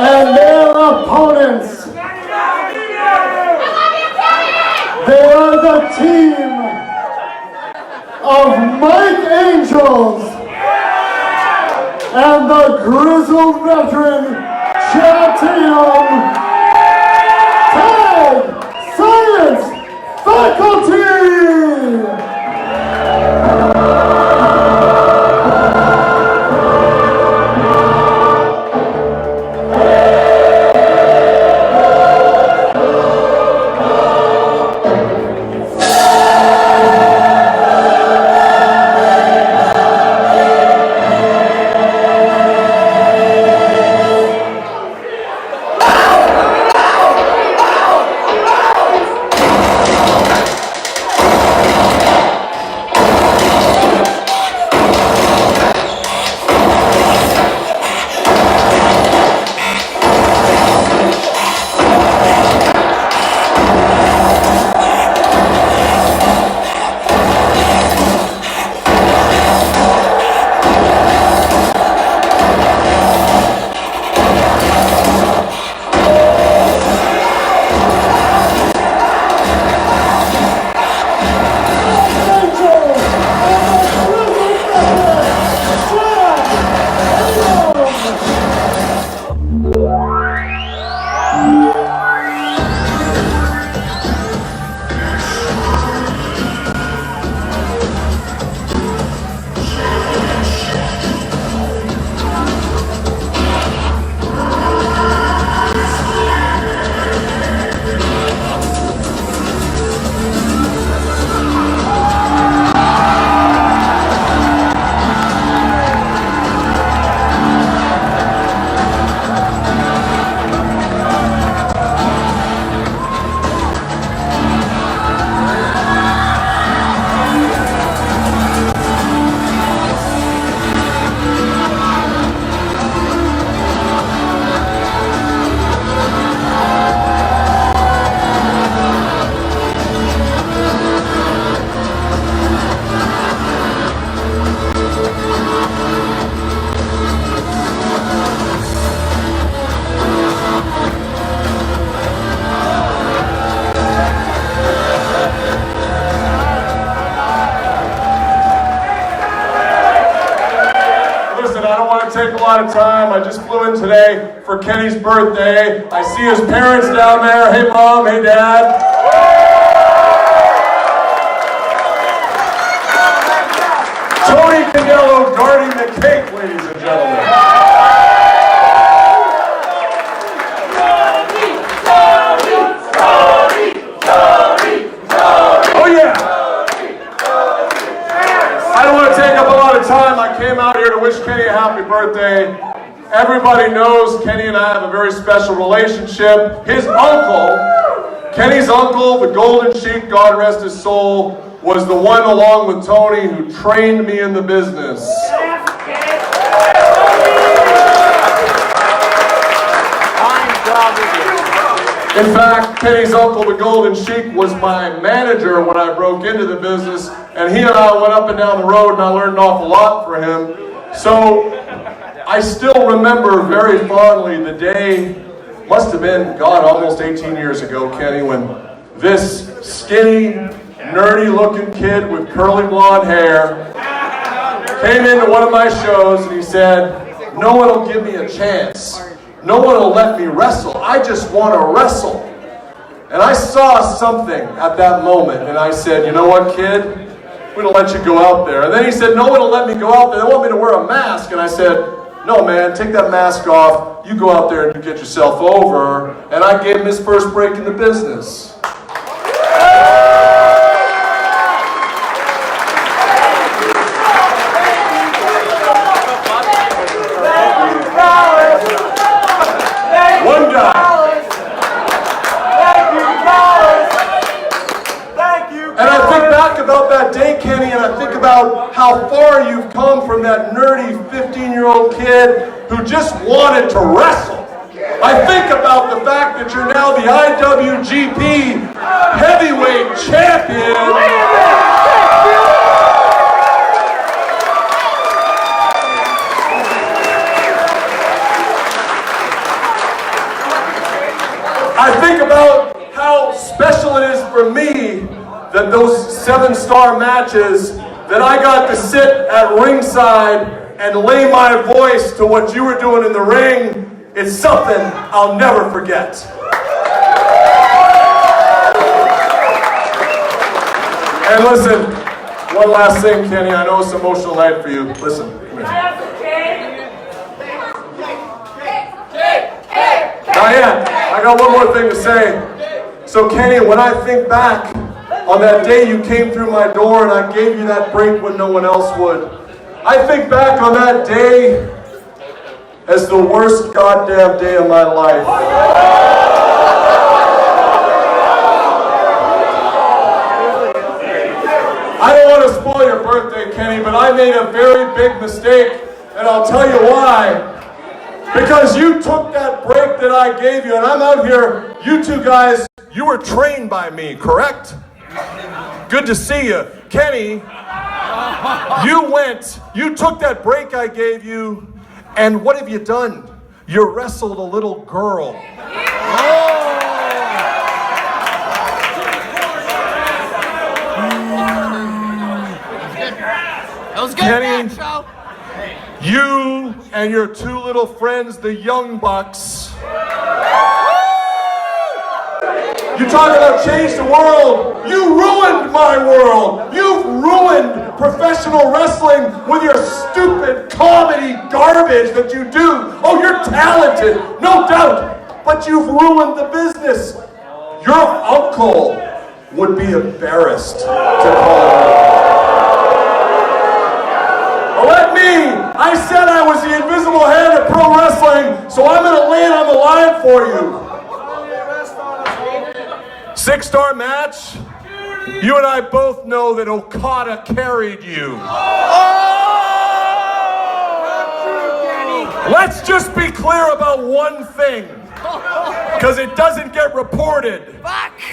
And their opponents, they are the team of Mike Angels and the grizzled veteran Chad Tatum. Tag Science Faculty! Take a lot of time. I just flew in today for Kenny's birthday. I see his parents down there. Hey mom, hey dad. Tony Candello guarding the cake, ladies and gentlemen. Oh yeah. I don't want to take up a lot of time. I came out here to wish Kenny a happy birthday. Everybody knows Kenny and I have a very special relationship. His uncle, Kenny's uncle, the Golden Sheik, God rest his soul, was the one along with Tony who trained me in the business. In fact, Kenny's uncle, the Golden Sheik, was my manager when I broke into the business, and he and I went up and down the road, and I learned an awful lot from him. So I still remember very fondly the day, must have been, God, almost 18 years ago, Kenny, when this skinny, nerdy-looking kid with curly blonde hair came into one of my shows, and he said, "No one will give me a chance. No one will let me wrestle. I just want to wrestle." And I saw something at that moment, and I said, "You know what, kid? We're going to let you go out there." And then he said, "No one will let me go out there. They want me to wear a mask." And I said, "No, man, take that mask off. You go out there and you get yourself over." And I gave him his first break in the business. One guy. And I think back about that day, Kenny, and I think about how far you've come from that nerdy 15-year-old kid who just wanted to wrestle. I think about the fact that you're now the IWGP Heavyweight Champion. I think about how special it is for me that those 7-star matches that I got to sit at ringside and lay my voice to what you were doing in the ring is something I'll never forget. And listen, one last thing, Kenny. I know it's an emotional night for you. Listen, come here. Diane, I got one more thing to say. So Kenny, when I think back on that day you came through my door and I gave you that break when no one else would, I think back on that day as the worst goddamn day of my life. I don't want to spoil your birthday, Kenny, but I made a very big mistake, and I'll tell you why. Because you took that break that I gave you, and I'm out here, you two guys, you were trained by me, correct? Good to see you. Kenny, you took that break I gave you, and what have you done? You wrestled a little girl. That was good, Kenny, show. You and your two little friends, the Young Bucks. You talk about change the world. You ruined my world. You've ruined professional wrestling with your stupid comedy garbage that you do. Oh, you're talented, no doubt, but you've ruined the business. Your uncle would be embarrassed to call you. Let me. I said I was the invisible hand of pro wrestling, so I'm going to lay it on the line for you. 6-star match. You and I both know that Okada carried you. Let's just be clear about one thing, because it doesn't get reported.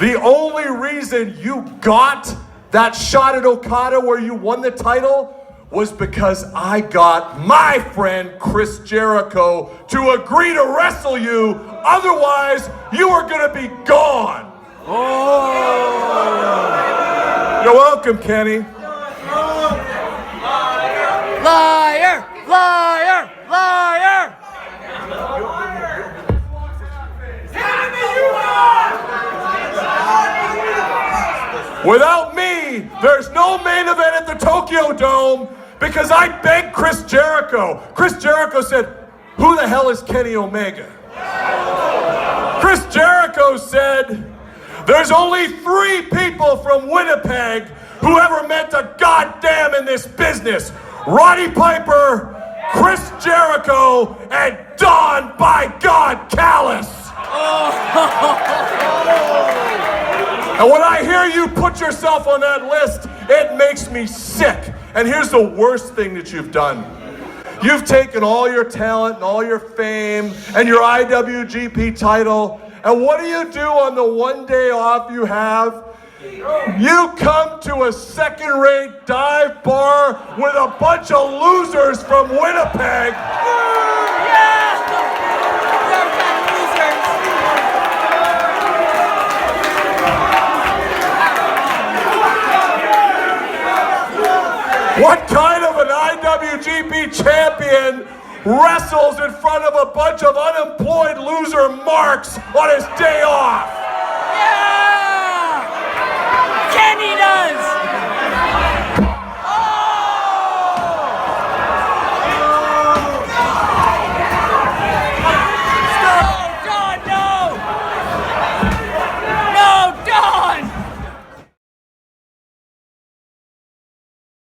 The only reason you got that shot at Okada where you won the title was because I got my friend Chris Jericho to agree to wrestle you. Otherwise, you were going to be gone. Oh. You're welcome, Kenny. Liar! Liar! Liar! Without me, there's no main event at the Tokyo Dome because I begged Chris Jericho. Chris Jericho said, "Who the hell is Kenny Omega?" Chris Jericho said, "There's only 3 people from Winnipeg who ever meant a goddamn in this business. Roddy Piper, Chris Jericho, and Don by God Callis." And when I hear you put yourself on that list, it makes me sick. And here's the worst thing that you've done. You've taken all your talent and all your fame and your IWGP title And what do on the one day off you have? You come to a second-rate dive bar with a bunch of losers from Winnipeg. What kind of an IWGP champion wrestles in front of a bunch of unemployed loser marks on his day off?